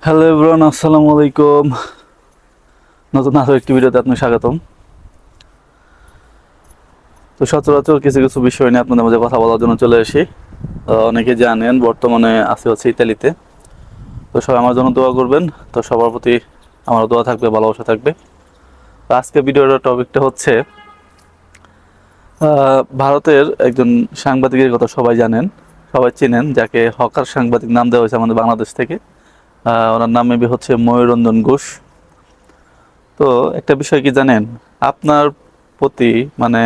Hello everyone, আসসালামু আলাইকুম। নতুন আরও একটি ভিডিওতে আপনাকে স্বাগতম। তো সচরাচর কিছু কিছু বিষয় নিয়ে আপনাদের মাঝে কথা বলার জন্য চলে আসি। অনেকে জানেন বর্তমানে হচ্ছে ইতালিতে। তো সবাই আমার জন্য দোয়া করবেন। তো সবার প্রতি আমার দোয়া থাকবে, ভালোবাসা থাকবে। তো আজকে ভিডিওর টপিকটা হচ্ছে ভারতের একজন সাংবাদিকের কথা সবাই জানেন, সবাই চেনেন, যাকে হকার সাংবাদিক নাম দেওয়া হয়েছে আমাদের বাংলাদেশ থেকে। ওনার নাম মেবি হচ্ছে ময়ূররঞ্জন ঘোষ। তো একটা বিষয় কি জানেন, আপনার প্রতি মানে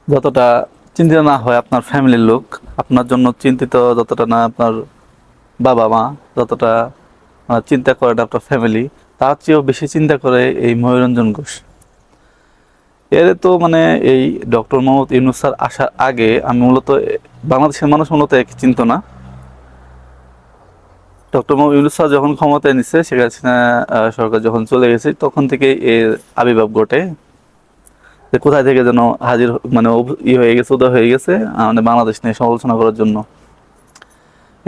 যতটা চিন্তিত না হয় আপনার ফ্যামিলির লোক, আপনার জন্য চিন্তিত যতটা না আপনার বাবা মা, যতটা চিন্তা করেন আপনার ফ্যামিলি, তার চেয়েও বেশি চিন্তা করে এই ময়ূররঞ্জন ঘোষ। এর তো এই ডক্টর মোহাম্মদ ইউনূস স্যার আসার আগে আমি মূলত বাংলাদেশের মানুষ মূলত এক চিন্তা না। ডক্টর মোহাম্মদ ইউনূস স্যার যখন ক্ষমতায় নিচ্ছে, শেখ হাসিনা সরকার যখন চলে গেছে, তখন থেকে এর আবির্ভাব ঘটে যে কোথায় থেকে যেন হাজির হয়ে গেছে, উদয় হয়ে গেছে আমাদের বাংলাদেশ নিয়ে সমালোচনা করার জন্য।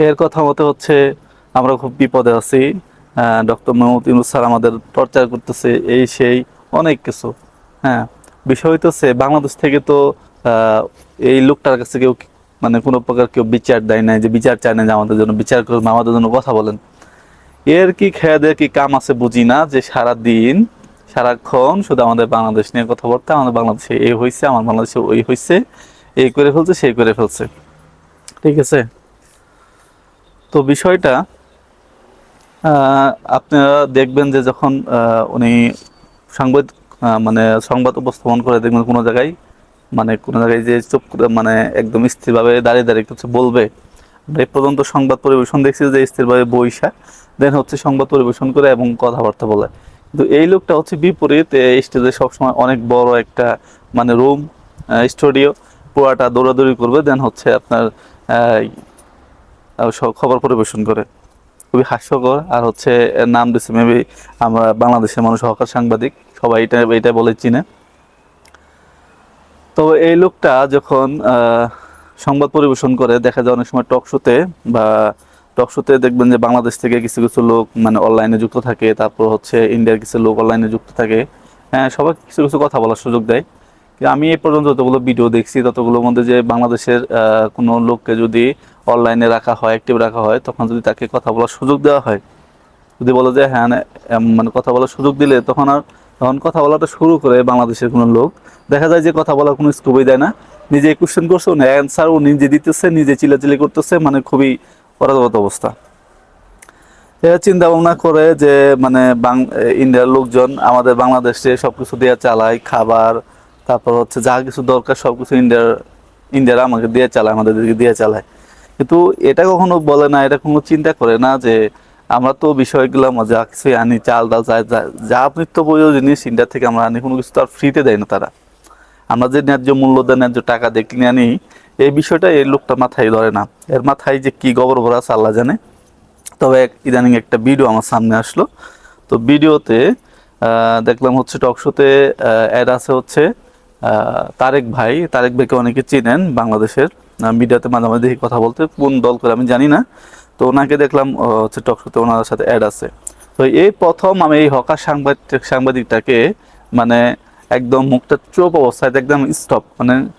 এর কথা মতে হচ্ছে আমরা খুব বিপদে আছি, ডক্টর মোহাম্মদ ইউনূস স্যার আমাদের টর্চার করতেছে, এই সেই অনেক কিছু। হ্যাঁ, বিষয় হইতেছে বাংলাদেশ থেকে তো এই লোকটার কাছে কেউ কোনো প্রকার কেউ বিচার দেয় নাই, যে বিচার চায় না যে আমাদের জন্য বিচার করবেন, আমাদের জন্য কথা বলেন। এর কি খেয়া দেয় কি কাম আছে বুঝি না, যে সারাদিন সারাক্ষণ শুধু আমাদের বাংলাদেশ নিয়ে কথা বলতে, আমাদের বাংলাদেশে এই হয়েছে, আমার বাংলাদেশে ওই হয়েছে, এই করে ফেলছে, সেই করে ফেলছে। ঠিক আছে, তো বিষয়টা আপনারা দেখবেন যে যখন উনি সংবাদ সংবাদ উপস্থাপন করে, দেখবেন কোনো জায়গায় যে চুপ একদম স্থিরভাবে দাঁড়িয়ে দাঁড়িয়ে কিছু বলবে। এই পর্যন্ত সংবাদ পরিবেশন দেখছি যে স্থিরভাবে বইসা দেন হচ্ছে সংবাদ পরিবেশন করে এবং কথাবার্তা বলে। কিন্তু এই লোকটা হচ্ছে বিপরীত, স্টেজে সবসময় অনেক বড় একটা রুম, স্টুডিও, পুরাটা দৌড়াদৌড়ি করবে, দেন হচ্ছে আপনার খবর পরিবেশন করে। খুবই হাস্যকর। আর হচ্ছে এর নাম দিচ্ছে মেবি আমরা বাংলাদেশের মানুষ হকার সাংবাদিক, সবাই এটা বলে চিনে। তো এই লোকটা যখন সংবাদ পরিবেশন করে, দেখা যায় অনেক সময় টক শোতে দেখবেন যে বাংলাদেশ থেকে কিছু কিছু লোক অনলাইনে যুক্ত থাকে, তারপর হচ্ছে ইন্ডিয়ার কিছু লোক অনলাইনে যুক্ত থাকে। হ্যাঁ, সবাই কিছু কিছু কথা বলার সুযোগ দেয়। কিন্তু আমি এই পর্যন্ত যতগুলো ভিডিও দেখছি, ততগুলোর মধ্যে যে বাংলাদেশের কোনো লোককে যদি অনলাইনে রাখা হয়, অ্যাক্টিভ রাখা হয়, তখন যদি তাকে কথা বলার সুযোগ দেওয়া হয়, যদি বলে যে হ্যাঁ কথা বলার সুযোগ দিলে, তখন কথা বলাটা শুরু করে বাংলাদেশের কোনো লোক, দেখা যায় যে কথা বলার কোনো স্কোপই দেয় না। নিজে কোশ্চেন করছে, ও অ্যান্সার ও নিজে দিতেছে, নিজে চিল্লাচিল্লি করতেছে, খুবই অরাজকতা অবস্থা। এরা চিন্তা ভাবনা করে যে ইন্ডিয়ার লোকজন আমাদের বাংলাদেশে সবকিছু দিয়ে চালায়, খাবার, তারপর হচ্ছে যা কিছু দরকার সবকিছু ইন্ডিয়ারা আমাকে দিয়ে চালায়, আমাদেরকে দিয়ে চালায়। কিন্তু এটা কখনো বলে না, এটা কোনো চিন্তা করে না যে আমরা তো বিষয়গুলো যা কিছু আনি, চাল ডাল যা নিত্য প্রয়োজনীয় জিনিস ইন্ডিয়া থেকে আমরা আনি, কোনো কিছু তো আর ফ্রিতে দেয় না তারা। আমরা যে ন্যায্য মূল্য দেয়, ন্যায্য টাকা দিয়ে কিনে আনি, এই বিষয়টা এই লোকটা মাথায় ধরে না। এর মাথায় যে কি গোবর ভরা আছে আল্লাহ জানে। তবে ইদানিং একটা ভিডিও আমার সামনে আসলো, তো ভিডিওতে দেখলাম হচ্ছে টক শোতে অ্যাড আছে হচ্ছে তারেক ভাইকে অনেকে চিনেন বাংলাদেশের মিডিয়াতে, মাঝে মাঝে দেখি কথা বলতে, কোন দল করে আমি জানি না। তো ওনাকে দেখলাম হচ্ছে টক শোতে, ওনার সাথে অ্যাড আছে। তো এই প্রথম আমি এই হকার সাংবাদিকটাকে মানে একদম মুখটা চুপ অবস্থায়, একদম স্টপ,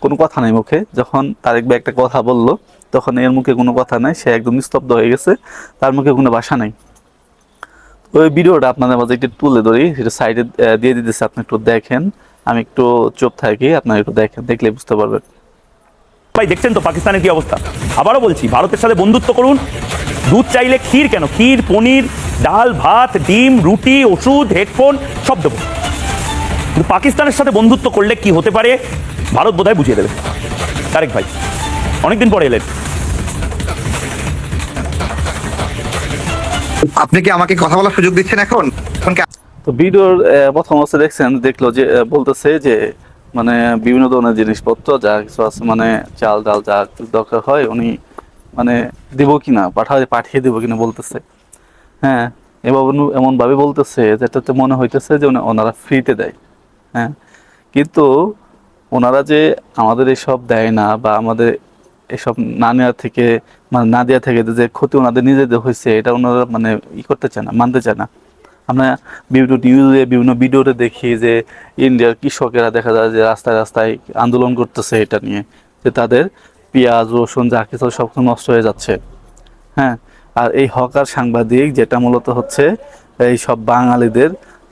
কোনো কথা নাই মুখে। যখন তারেক ভাই একটা কথা বললো, তখন এর মুখে কোনো কথা নাই, সে একদম স্তব্ধ হয়ে গেছে, তার মুখে কোনো ভাষা নাই। ওই ভিডিওটা আপনাদের মাঝে একটু তুলে ধরি, সেটা সাইডে দিয়ে দিতেছে, আপনি একটু দেখেন। আমি একটু চুপ থাকি, আপনারা একটু দেখেন, দেখলে বুঝতে পারবেন। ভাই দেখছেন তো পাকিস্তানের কি অবস্থা। আবারও বলছি, ভারতের সাথে বন্ধুত্ব করুন। দুধ চাইলে ক্ষীর কেন, ক্ষীর, পনির, ডাল, ভাত, ডিম, রুটি, ওষুধ, হেডফোন সব দেবো। কিন্তু পাকিস্তানের সাথে বন্ধুত্ব করলে কি হতে পারে ভারত বোধহয় বুঝিয়ে দেবে। তারেক ভাই অনেকদিন পরে এলেন। আপনি কি আমাকে কথা বলার সুযোগ দিচ্ছেন এখন? তো ভিডিওর প্রথম অবস্থা দেখছেন, দেখলো যে বলতেছে যে বিভিন্ন ধরনের জিনিসপত্র যা কিছু আছে, চাল ডাল যা কিছু দরকার হয় উনি দিব কিনা, পাঠিয়ে দিব কিনা বলতেছে। হ্যাঁ, এমন ভাবে বলতেছে যেটাতে মনে হইতেছে যে ওনারা ফ্রিতে দেয়। হ্যাঁ, কিন্তু ওনারা যে আমাদের এসব দেয় না, বা আমাদের এসব না নেওয়ার থেকে মানে নাদিয়া থেকে যে ক্ষতি ওনাদের নিজেদের হয়েছে এটা ওনারা মানে করতে চায় না, মানতে চায় না। আমরা বিভিন্ন নিউজে বিভিন্ন ভিডিওতে দেখি যে ইন্ডিয়ার কৃষকেরা দেখা যায় যে রাস্তায় রাস্তায় আন্দোলন করতেছে এটা নিয়ে, যে তাদের পেঁয়াজ রসুন যা কিছু সব নষ্ট হয়ে যাচ্ছে। হ্যাঁ, আর এই হকার সাংবাদিক যেটা মূলত হচ্ছে এই সব বাঙালিদের,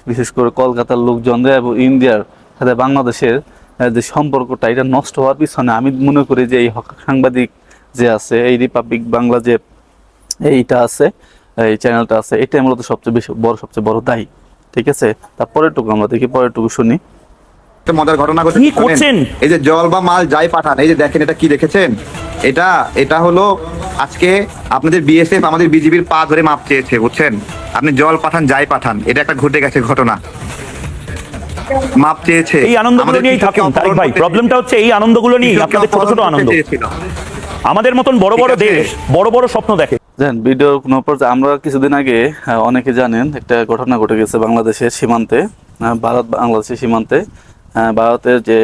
বিশেষ করে কলকাতার লোকজনদের এবং ইন্ডিয়ার সাথে বাংলাদেশের যে সম্পর্কটা এটা নষ্ট হওয়ার পিছনে আমি মনে করি যে এই হকার সাংবাদিক যে আছে, এই রিপাবলিক বাংলা যে এইটা আছে, এই চ্যানেলটা আছে, এটাই মূলত সবচেয়ে বেশি বড়, সবচেয়ে বড় দায়ী। ঠিক আছে, তারপরেরটুকু আমরা দেখি, পরেরটুকু শুনি। একটা মজার ঘটনা ঘটে। কি করছেন? এই যে জল বা মাল যাই পাঠান, এই যে দেখেন এটা কি দেখেছেন, এটা হলো আজকে আপনাদের বিএসএফ আমাদের বিজিবির পা ধরে মাপ চেয়েছে, বুঝছেন? আপনি জল পাঠান যাই পাঠান, এটা একটা ঘটে গেছে ঘটনা, মাপ চেয়েছে। এই আনন্দগুলো আমাদের নিয়েই থাকুন কৃষককে তারেক ভাই, অপহরণ প্রবলেমটা হচ্ছে এই আনন্দগুলো নিয়ে, কৃষককে আপনাদের ছোট ছোট অপহরণ আনন্দ। করতে চেয়েছিল। আমাদের মতন বড় বড় ঠিক আছে। দেশ বড় বড় স্বপ্ন দেখে। জানেন ভিডিও কোনো পর্যায়ে আমরা কিছুদিন আগে অনেকে জানেন একটা ঘটনা ঘটে গেছে বাংলাদেশের সীমান্তে, ভারত বাংলাদেশের সীমান্তে। ভারতের যে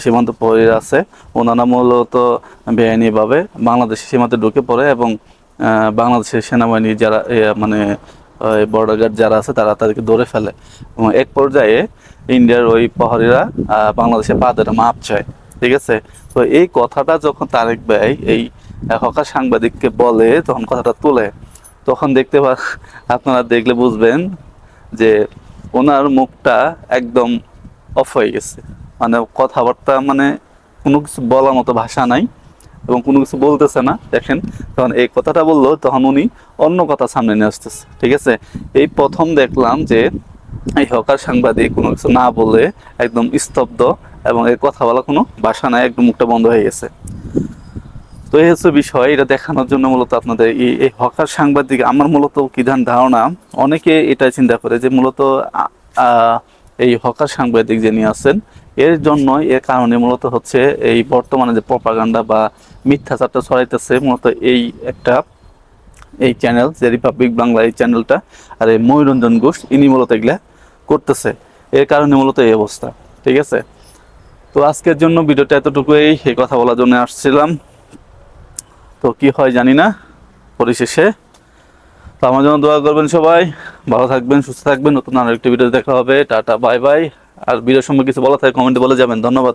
সীমান্ত প্রহরীরা আছে ওনারা মূলত বেআইনিভাবে বাংলাদেশের সীমান্তে ঢুকে পড়ে এবং বাংলাদেশের সেনাবাহিনী যারা মানে বর্ডার গার্ড যারা আছে তারা তাদেরকে ধরে ফেলে এবং এক পর্যায়ে ইন্ডিয়ার ওই প্রহরীরা বাংলাদেশের পা ধরে মাপ চায়। ঠিক আছে, তো এই কথাটা যখন তারেক ভাই এই হকার সাংবাদিককে বলে, তখন কথাটা তুলে, তখন আপনারা দেখলে বুঝবেন যে ওনার মুখটা একদম অফ হয়ে গেছে, মানে কথাবার্তা মানে কোনো কিছু বলার মতো ভাষা নাই এবং কোনো কিছু বলতেছে না। দেখেন তখন এই কথাটা বললো, তখন উনি অন্য কথা সামনে নিয়ে আসতেছে। ঠিক আছে, এই প্রথম দেখলাম যে এই হকার সাংবাদিক কোনো কিছু না বলে একদম স্তব্ধ এবং এই কথা বলা কোনো ভাষা নাই, একদম মুখটা বন্ধ হয়ে গেছে। তো এই হচ্ছে বিষয়, এটা দেখানোর জন্য মূলত আপনাদের এই হকার সাংবাদিক, আমার মূলত কি ধারণা, অনেকে এটা চিন্তা করে যে মূলত এই হকার সাংবাদিক যিনি আছেন এর জন্যই, এর কারণে মূলত হচ্ছে এই বর্তমানে যে প্রপাগান্ডা বা মিথ্যাচারটা ছড়াইতেছে মূলত এই চ্যানেল যে রিপাবলিক বাংলা, এই চ্যানেলটা আর এই মনোরঞ্জন ঘোষ ইনি মূলত এগুলা করতেছে, এর কারণে মূলত এই অবস্থা। ঠিক আছে, তো আজকের জন্য ভিডিওটা এতটুকুই, এই কথা বলার জন্য আসছিলাম। তো কি হয় জানি না পরিশেষে। তো আমার জন্য দোয়া করবেন সবাই, ভালো থাকবেন, সুস্থ থাকবেন। নতুন আরেকটি ভিডিও দেখা হবে। Tata, bye bye. আর ভিডিও সম্পর্কে কিছু বলা থাকে কমেন্টে বলে যাবেন। ধন্যবাদ।